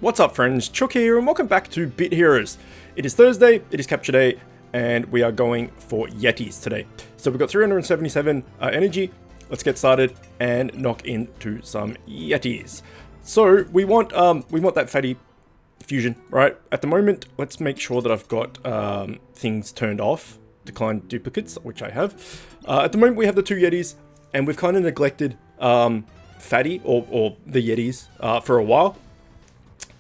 What's up friends, Chuck here and welcome back to Bit Heroes. It is Thursday, it is capture day, and we are going for Yetis today. So we've got 377 energy. Let's get started and knock into some Yetis. So we want that fatty fusion, right? At the moment, let's make sure that I've got things turned off. Decline duplicates, which I have. At the moment we have the two Yetis, and we've kind of neglected fatty or the Yetis for a while.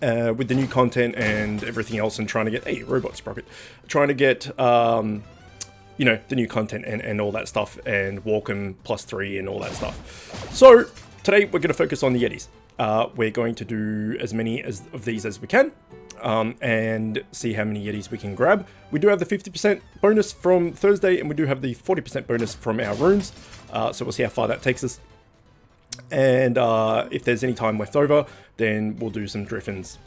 With the new content and everything else, and trying to get robots sprocket, trying to get you know, the new content and all that stuff, and Walkham +3 and all that stuff. So today we're going to focus on the Yetis. We're going to do as many of these as we can, and see how many Yetis we can grab. We do have the 50% bonus from Thursday, and we do have the 40% bonus from our runes. So we'll see how far that takes us. And if there's any time left over, then we'll do some Driffins.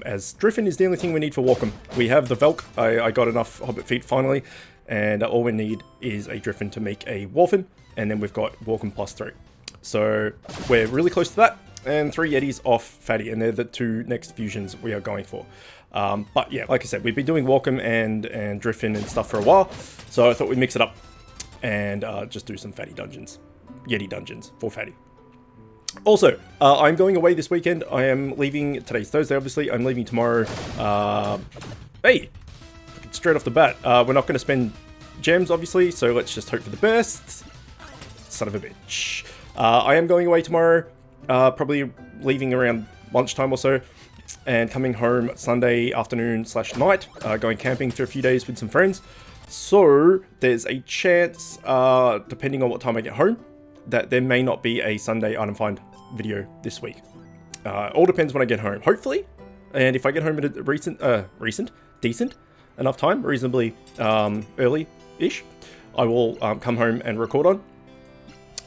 As Driffin is the only thing we need for Walkham. We have the Velk. I got enough Hobbit feet finally, and all we need is a Driffin to make a Wolfen, and then we've got Walkham +3. So we're really close to that, and 3 Yetis off Fatty, and they're the 2 next fusions we are going for. But yeah, like I said, we've been doing Walkham and Driffin and stuff for a while, so I thought we'd mix it up and just do some Fatty dungeons. Yeti dungeons for Fatty. Also, I'm going away this weekend. I am leaving, today's Thursday obviously, I'm leaving tomorrow. Hey, straight off the bat, we're not going to spend gems obviously, so let's just hope for the best. Son of a bitch. I am going away tomorrow, probably leaving around lunchtime or so, and coming home Sunday afternoon / night, going camping for a few days with some friends. So, there's a chance, depending on what time I get home, that there may not be a Sunday item find video this week. All depends when I get home, hopefully. And if I get home at a decent enough time, reasonably early-ish, I will come home and record on.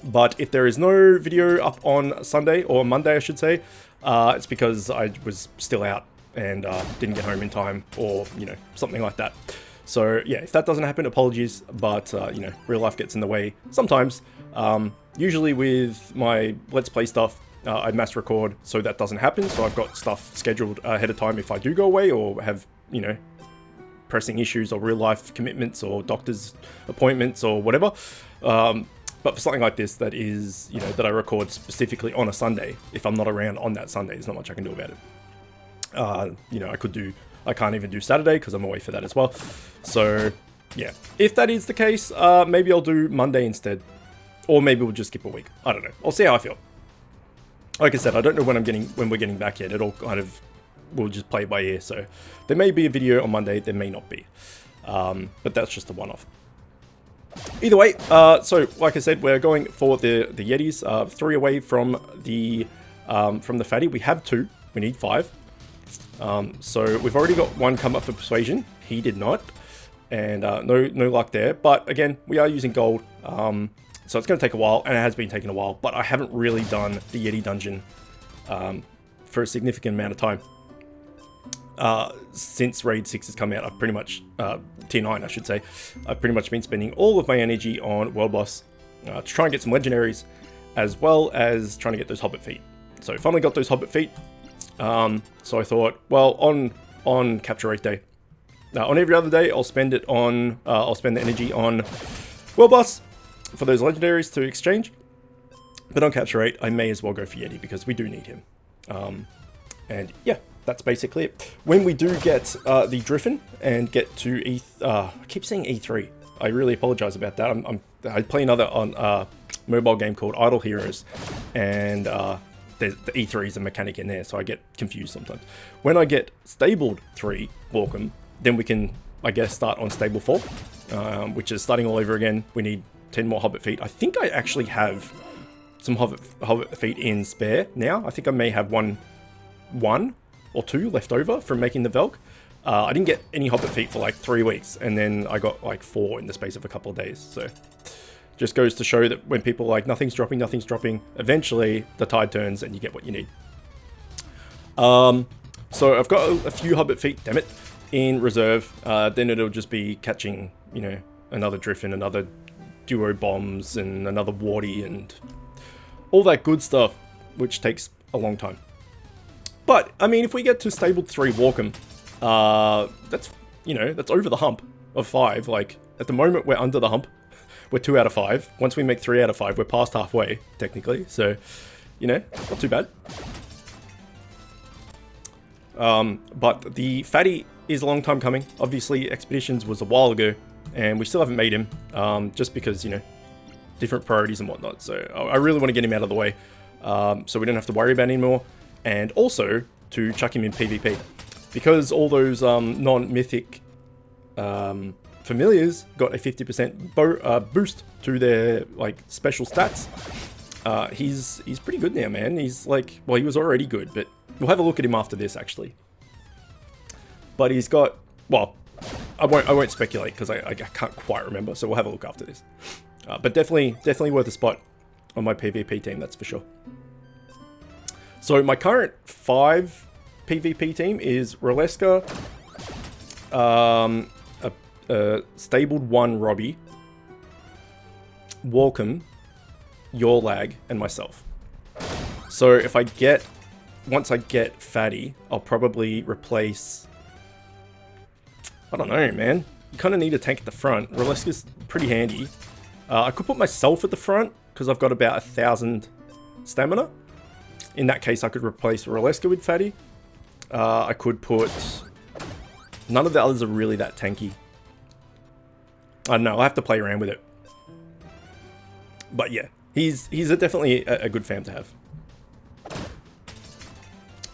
But if there is no video up on Sunday, or Monday I should say, it's because I was still out and didn't get home in time, or, you know, something like that. So yeah, if that doesn't happen, apologies, but you know, real life gets in the way sometimes. Usually with my Let's Play stuff, I mass record, so that doesn't happen. So I've got stuff scheduled ahead of time if I do go away, or have, you know, pressing issues or real life commitments or doctor's appointments or whatever. But for something like this, that is, you know, that I record specifically on a Sunday, if I'm not around on that Sunday, there's not much I can do about it. You know, I can't even do Saturday because I'm away for that as well. So yeah, if that is the case, maybe I'll do Monday instead. Or maybe we'll just skip a week. I don't know. I'll see how I feel. Like I said, I don't know when we're getting back yet. It all kind of, we'll just play it by ear. So there may be a video on Monday, there may not be. But that's just a one-off. Either way, so like I said, we're going for the Yetis. 3 away from the Fatty. We have 2. We need 5. So we've already got 1 come up for Persuasion. He did not. And no luck there. But again, we are using gold. So it's going to take a while, and it has been taking a while, but I haven't really done the Yeti dungeon for a significant amount of time. Since Raid 6 has come out, I've pretty much, Tier 9 I should say, I've pretty much been spending all of my energy on World Boss to try and get some legendaries, as well as trying to get those Hobbit feet. So I finally got those Hobbit feet, so I thought, well, on Capture Rate Day, on every other day, I'll spend it on, I'll spend the energy on World Boss for those legendaries to exchange, but on Capture Rate, I may as well go for Yeti because we do need him. And yeah, that's basically it. When we do get the Driffin and get to I keep saying E3. I really apologize about that. I play another on mobile game called Idle Heroes, and the E3 is a mechanic in there, so I get confused sometimes. When I get stabled 3 Walkham, then we can, I guess, start on stable 4, which is starting all over again. We need 10 more Hobbit feet. I think I actually have some Hobbit feet in spare now. I think I may have one or 2 left over from making the Velk. I didn't get any Hobbit feet for like 3 weeks, and then I got like 4 in the space of a couple of days. So just goes to show that when people are like, nothing's dropping, eventually the tide turns and you get what you need. So I've got a few Hobbit feet, damn it, in reserve. Then it'll just be catching, you know, another Driffin, another duo bombs, and another Warty, and all that good stuff, which takes a long time. But, I mean, if we get to stable 3 Walkham, that's, you know, that's over the hump of 5. Like, at the moment, we're under the hump. We're 2 out of 5. Once we make 3 out of 5, we're past halfway, technically. So, you know, not too bad. But the Fatty is a long time coming. Obviously, Expeditions was a while ago, and we still haven't made him, just because, you know, different priorities and whatnot. So I really want to get him out of the way, so we don't have to worry about him anymore. And also to chuck him in PvP, because all those non-mythic familiars got a 50% boost to their like special stats. He's pretty good now, man. He's like, well, he was already good, but we'll have a look at him after this actually. But he's got, well, I won't speculate because I can't quite remember, so we'll have a look after this. But definitely worth a spot on my PvP team, that's for sure. So my current 5 PvP team is Raleska, stabled 1 Robbie, Walkham, Your Lag, and myself. So if once I get Fatty, I'll probably replace, I don't know, man. You kind of need a tank at the front. Raleska's pretty handy. I could put myself at the front because I've got about 1,000 stamina. In that case, I could replace Raleska with Fatty. I could put... None of the others are really that tanky. I don't know, I'll have to play around with it. But yeah, he's definitely a good fam to have.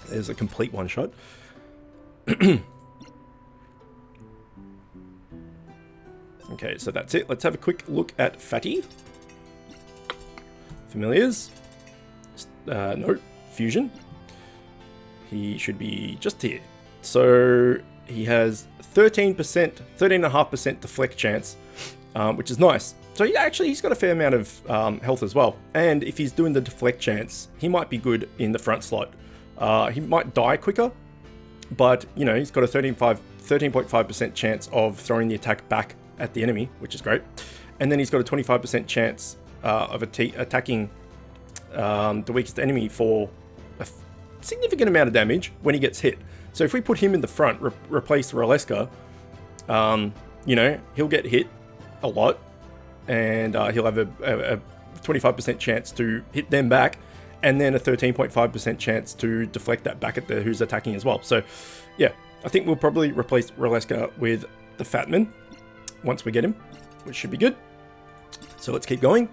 There's a complete one-shot. Okay, so that's it. Let's have a quick look at Fatty. Familiars. No, Fusion. He should be just here. So he has 13.5% deflect chance, which is nice. So he's got a fair amount of health as well. And if he's doing the deflect chance, he might be good in the front slot. He might die quicker, but you know, he's got a 13.5% chance of throwing the attack back at the enemy, which is great. And then he's got a 25% chance of attacking the weakest enemy for a significant amount of damage when he gets hit. So if we put him in the front, replace Raleska, you know, he'll get hit a lot, and he'll have a 25% chance to hit them back, and then a 13.5% chance to deflect that back at the who's attacking as well. So yeah, I think we'll probably replace Raleska with the Fatman once we get him, which should be good. So let's keep going,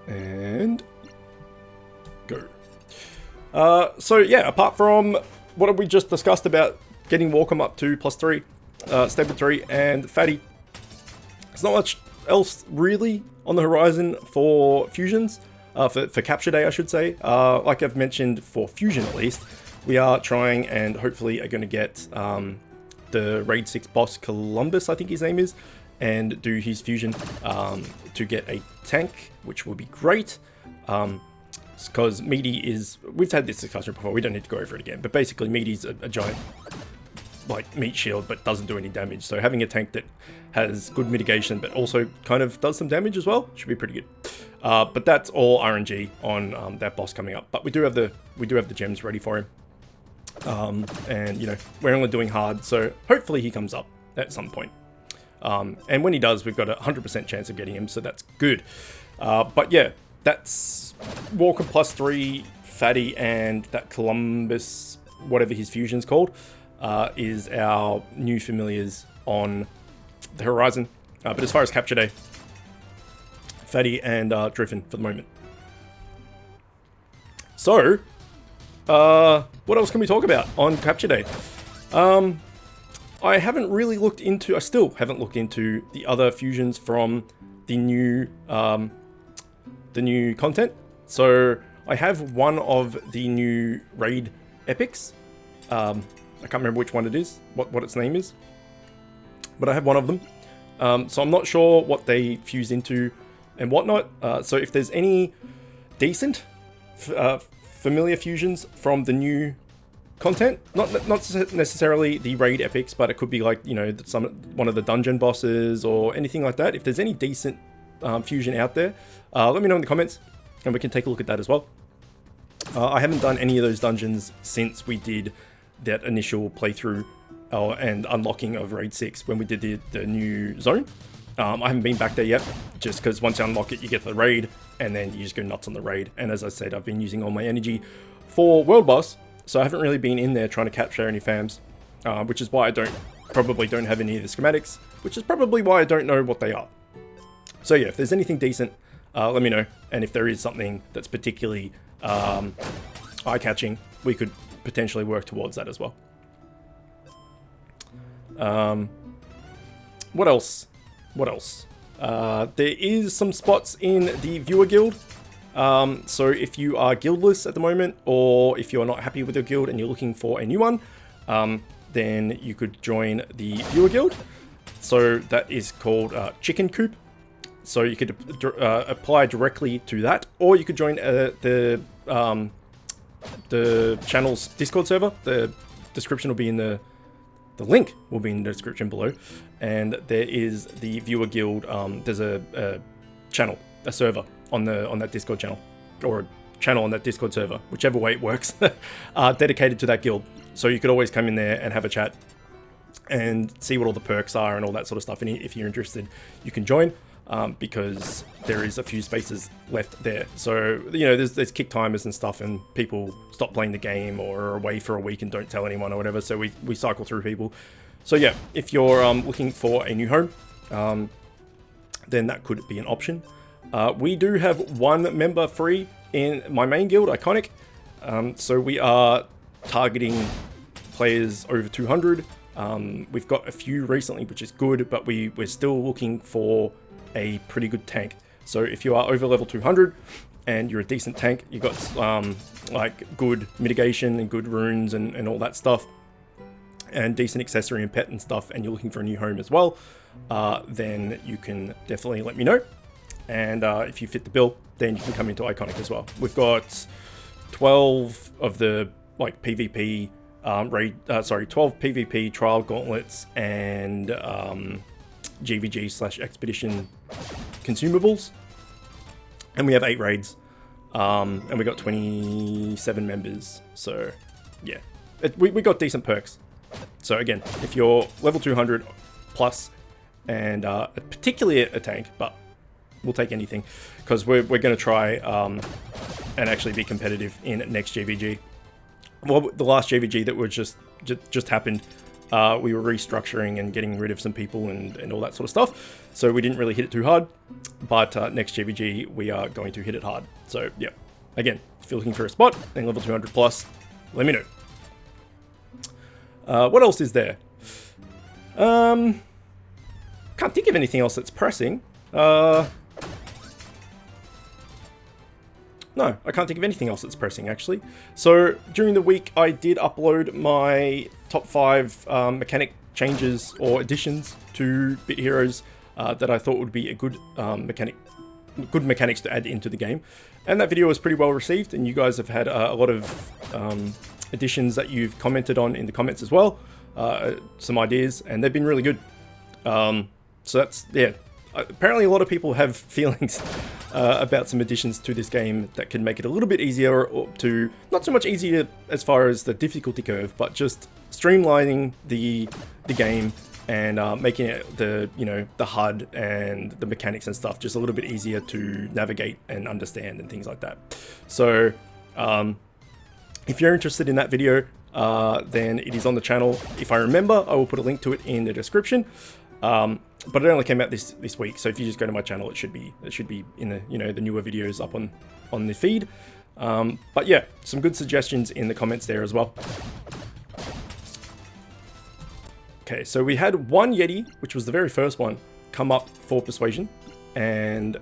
and go. So yeah, apart from what we just discussed about getting Walkham up to +3, stable 3, and Fatty, there's not much else really on the horizon for fusions, for Capture Day, I should say. Like I've mentioned, for Fusion at least, we are trying and hopefully are going to get the Raid 6 boss, Columbus, I think his name is, and do his fusion to get a tank, which will be great. Because Meaty is... We've had this discussion before, we don't need to go over it again, but basically Meaty's a giant, like, meat shield, but doesn't do any damage. So having a tank that has good mitigation, but also kind of does some damage as well, should be pretty good. But that's all RNG on that boss coming up. But we do have the gems ready for him. And, you know, we're only doing hard, so hopefully he comes up at some point. And when he does, we've got a 100% chance of getting him, so that's good. But yeah, that's Walker +3, Fatty, and that Columbus, whatever his fusion's called, is our new familiars on the horizon. But as far as Capture Day, Fatty and Driven for the moment. So, what else can we talk about on Capture Day? I still haven't looked into the other fusions from the new content. So I have one of the new raid epics. I can't remember which one it is, what its name is, but I have one of them. So I'm not sure what they fuse into and whatnot. So if there's any decent familiar fusions from the new content, not necessarily the raid epics, but it could be like, you know, one of the dungeon bosses or anything like that. If there's any decent fusion out there, let me know in the comments and we can take a look at that as well. I haven't done any of those dungeons since we did that initial playthrough and unlocking of Raid 6 when we did the new zone. I haven't been back there yet, just because once you unlock it, you get the raid, and then you just go nuts on the raid. And as I said, I've been using all my energy for World Boss, so I haven't really been in there trying to capture any fams, which is why I probably don't have any of the schematics, which is probably why I don't know what they are. So yeah, if there's anything decent, let me know. And if there is something that's particularly eye-catching, we could potentially work towards that as well. What else? There is some spots in the Viewer Guild. So if you are guildless at the moment, or if you're not happy with your guild and you're looking for a new one, then you could join the Viewer Guild. So that is called Chicken Coop. So you could apply directly to that, or you could join the channel's Discord server. The description will be in the link will be in the description below, and there is the Viewer Guild. There's a channel, a server on that Discord channel, or a channel on that Discord server, whichever way it works, dedicated to that guild. So you could always come in there and have a chat and see what all the perks are and all that sort of stuff. And if you're interested, you can join, because there is a few spaces left there. So, you know, there's kick timers and stuff, and people stop playing the game or are away for a week and don't tell anyone or whatever. So we cycle through people. So yeah, if you're looking for a new home, then that could be an option. We do have one member free in my main guild, Iconic. So we are targeting players over 200. We've got a few recently, which is good, but we're still looking for a pretty good tank. So if you are over level 200 and you're a decent tank, you've got like good mitigation and good runes and all that stuff, and decent accessory and pet and stuff, and you're looking for a new home as well, then you can definitely let me know. And if you fit the bill, then you can come into Iconic as well. We've got 12 of the like PvP 12 PvP trial gauntlets and GVG/expedition consumables, and we have 8 raids, and we got 27 members. So yeah, we got decent perks. So again, if you're level 200 plus, and particularly a tank, but we'll take anything, because we're going to try and actually be competitive in next GVG. Well, the last GVG that was just happened, we were restructuring and getting rid of some people and all that sort of stuff. So we didn't really hit it too hard, but next GVG we are going to hit it hard. So yeah, again, if you're looking for a spot and level 200 plus, let me know. What else is there? Can't think of anything else that's pressing. No, I can't think of anything else that's pressing, actually. So, during the week, I did upload my top 5 mechanic changes or additions to Bit Heroes that I thought would be a good mechanics to add into the game. And that video was pretty well received, and you guys have had a lot of additions that you've commented on in the comments as well. Some ideas, and they've been really good. So that's, yeah. Apparently a lot of people have feelings about some additions to this game that can make it a little bit easier, or to not so much easier as far as the difficulty curve, but just streamlining the game and making it the HUD and the mechanics and stuff just a little bit easier to navigate and understand and things like that. So if you're interested in that video, then it is on the channel. If I remember, I will put a link to it in the description. But it only came out this week, so if you just go to my channel, it should be in the the newer videos up on the feed. But yeah, some good suggestions in the comments there as well. Okay, so we had one Yeti, which was the very first one, come up for persuasion and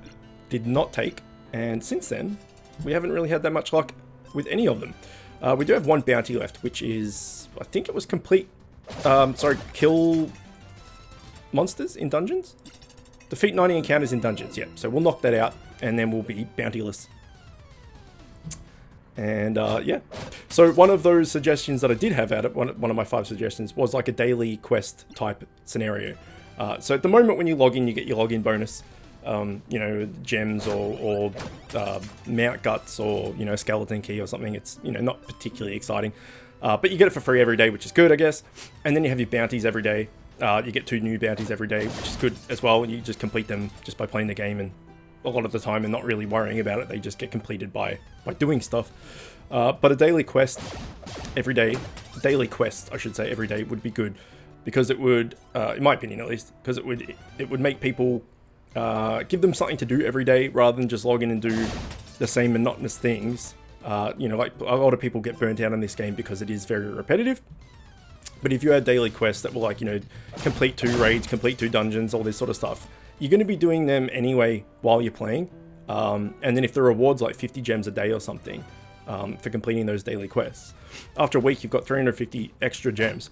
did not take. And since then, we haven't really had that much luck with any of them. We do have one bounty left, which is, I think it was kill monsters in dungeons? Defeat 90 encounters in dungeons, yeah. So we'll knock that out, and then we'll be bountyless. And yeah. So one of those suggestions that I did have out of one of my 5 suggestions was like a daily quest type scenario. So at the moment when you log in, you get your login bonus. you know, gems or mount guts or, you know, skeleton key or something. It's, you know, not particularly exciting. But you get it for free every day, which is good, I guess. And then you have your bounties every day. You get 2 new bounties every day, which is good as well. And you just complete them just by playing the game, and a lot of the time and not really worrying about it. They just get completed by doing stuff. But a daily quest every day, I should say, every day would be good, because it would, in my opinion at least, because it would make people, give them something to do every day rather than just log in and do the same monotonous things. You know, like a lot of people get burnt out in this game because it is very repetitive. But if you had daily quests that were like, you know, complete 2 raids, complete 2 dungeons, all this sort of stuff, you're going to be doing them anyway while you're playing. And then if the reward's like 50 gems a day or something, for completing those daily quests, after a week you've got 350 extra gems.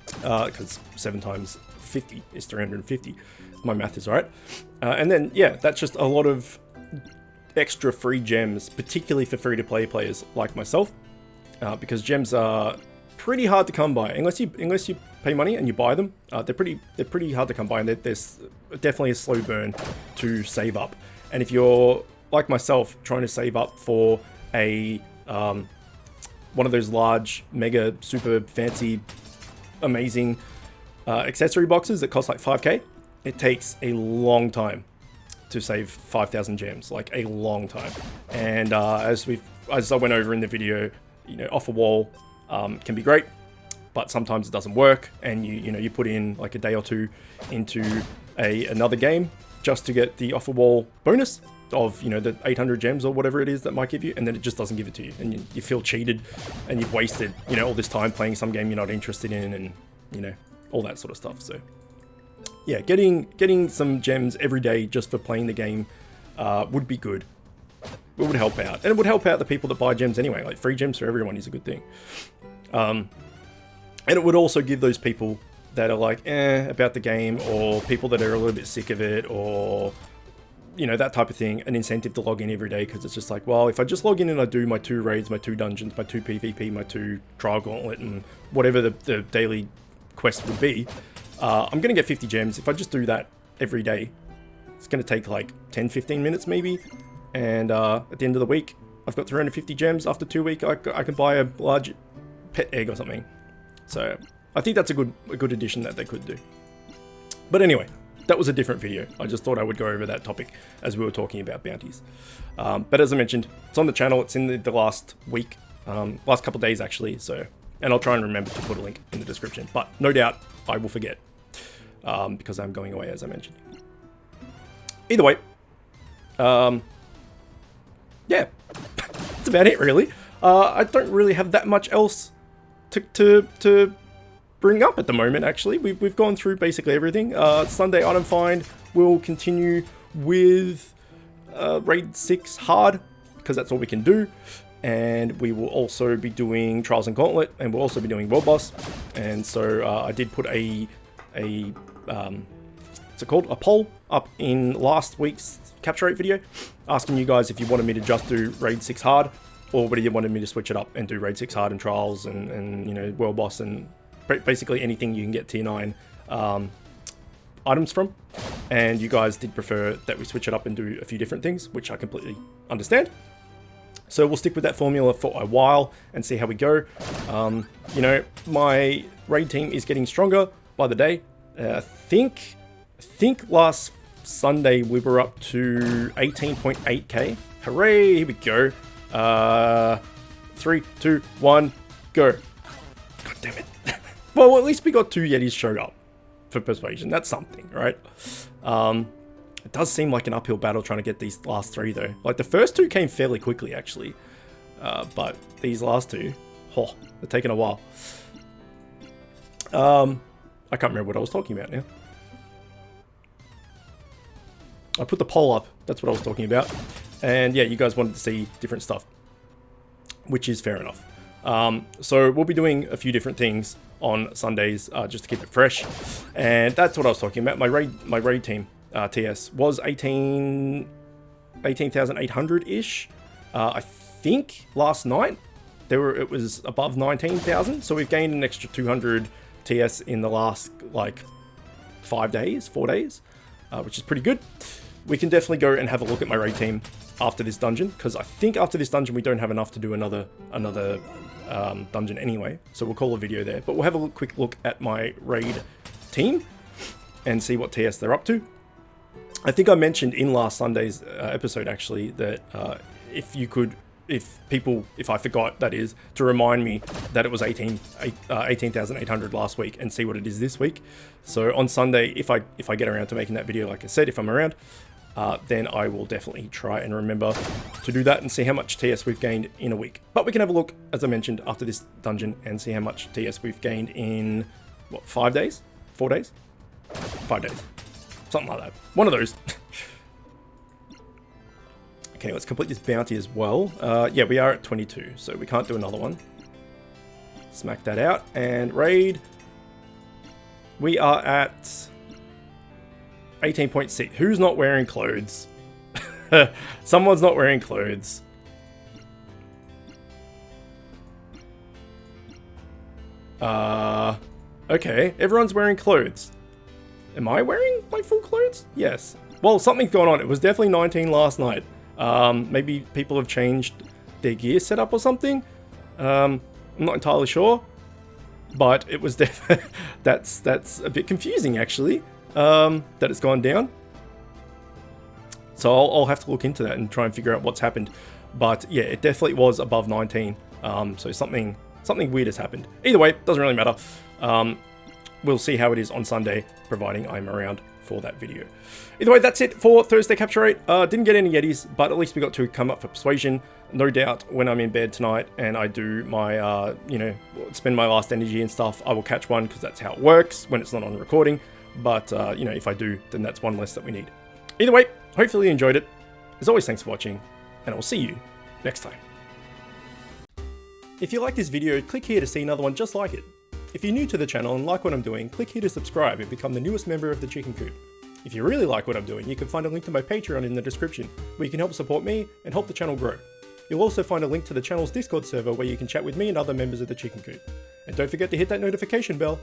Because 7 times 50 is 350. My math is right. And then, yeah, that's just a lot of extra free gems, particularly for free-to-play players like myself, because gems are pretty hard to come by unless you pay money and you buy them. They're pretty hard to come by, and there's definitely a slow burn to save up. And if you're like myself trying to save up for a one of those large, mega, super fancy, amazing accessory boxes that cost like 5k, it takes a long time to save 5,000 gems, like a long time. And as I went over in the video, you know, off a wall can be great, but sometimes it doesn't work, and you put in like a day or 2 into another game just to get the off a wall bonus of, you know, the 800 gems or whatever it is that might give you, and then it just doesn't give it to you, and you feel cheated, and you've wasted, you know, all this time playing some game you're not interested in, and, you know, all that sort of stuff. So yeah, getting some gems every day just for playing the game would be good. It would help out, and it would help out the people that buy gems anyway. Like, free gems for everyone is a good thing. And it would also give those people that are like about the game, or people that are a little bit sick of it, or, you know, that type of thing, an incentive to log in every day, because it's just like, well, if I just log in and I do my 2 raids, my 2 dungeons, my 2 PvP, my 2 trial gauntlet, and whatever the daily quest would be, I'm going to get 50 gems. If I just do that every day, it's going to take like 10-15 minutes maybe, and at the end of the week, I've got 350 gems. After 2 weeks, I can buy a large pet egg or something. So I think that's a good addition that they could do. But anyway, that was a different video. I just thought I would go over that topic as we were talking about bounties. But as I mentioned, it's on the channel. It's in the last week, last couple days actually. So, and I'll try and remember to put a link in the description. But no doubt I will forget because I'm going away, as I mentioned. Either way, yeah, that's about it really. I don't really have that much else to bring up at the moment. Actually, we've gone through basically everything. Sunday item find will continue with raid 6 hard, because that's all we can do, and we will also be doing trials and gauntlet, and we'll also be doing world boss. And so I did put a what's it called, a poll up in last week's capture rate video, asking you guys if you wanted me to just do raid 6 hard, or whether you wanted me to switch it up and do raid 6 hard and trials and you know, world boss and basically anything you can get tier 9 items from. And you guys did prefer that we switch it up and do a few different things, which I completely understand. So we'll stick with that formula for a while and see how we go. You know, my raid team is getting stronger by the day. I think last Sunday we were up to 18.8k. Hooray, here we go. 3, 2, 1, go. God damn it. Well, at least we got 2 Yetis showed up for persuasion. That's something, right? It does seem like an uphill battle trying to get these last 3 though. Like, the first 2 came fairly quickly actually, but these last 2, oh, they're taking a while. I can't remember what I was talking about now. I put the poll up, that's what I was talking about. And yeah, you guys wanted to see different stuff, which is fair enough. So we'll be doing a few different things on Sundays, just to keep it fresh. And that's what I was talking about. My raid team, TS, was 18,800-ish. I think last night it was above 19,000. So we've gained an extra 200 TS in the last like 4 days. which is pretty good. We can definitely go and have a look at my raid team after this dungeon, because I think after this dungeon we don't have enough to do another dungeon anyway, so we'll call a video there. But we'll have a quick look at my raid team and see what TS they're up to. I think I mentioned in last Sunday's episode actually that if I forgot, that is, to remind me that it was 18,800 last week and see what it is this week. So on Sunday, if I get around to making that video, like I said, if I'm around, then I will definitely try and remember to do that and see how much TS we've gained in a week. But we can have a look, as I mentioned, after this dungeon and see how much TS we've gained in, what, 5 days? 4 days? 5 days. Something like that. One of those. Okay, let's complete this bounty as well. Yeah, we are at 22, so we can't do another one. Smack that out. And raid. We are at 18.6. Who's not wearing clothes? Someone's not wearing clothes. Okay, everyone's wearing clothes. Am I wearing my full clothes? Yes. Well, something's going on. It was definitely 19 last night. Maybe people have changed their gear setup or something. I'm not entirely sure. But it was that's a bit confusing actually. That it's gone down. So I'll have to look into that and try and figure out what's happened. But yeah, it definitely was above 19. So something weird has happened. Either way, doesn't really matter. We'll see how it is on Sunday, providing I'm around for that video. Either way, that's it for Thursday Capture Rate. Didn't get any Yetis, but at least we got to come up for Persuasion. No doubt when I'm in bed tonight and I do my, spend my last energy and stuff, I will catch one because that's how it works when it's not on recording. But, if I do, then that's one less that we need. Either way, hopefully you enjoyed it. As always, thanks for watching, and I will see you next time. If you like this video, click here to see another one just like it. If you're new to the channel and like what I'm doing, click here to subscribe and become the newest member of the Chicken Coop. If you really like what I'm doing, you can find a link to my Patreon in the description, where you can help support me and help the channel grow. You'll also find a link to the channel's Discord server where you can chat with me and other members of the Chicken Coop. And don't forget to hit that notification bell.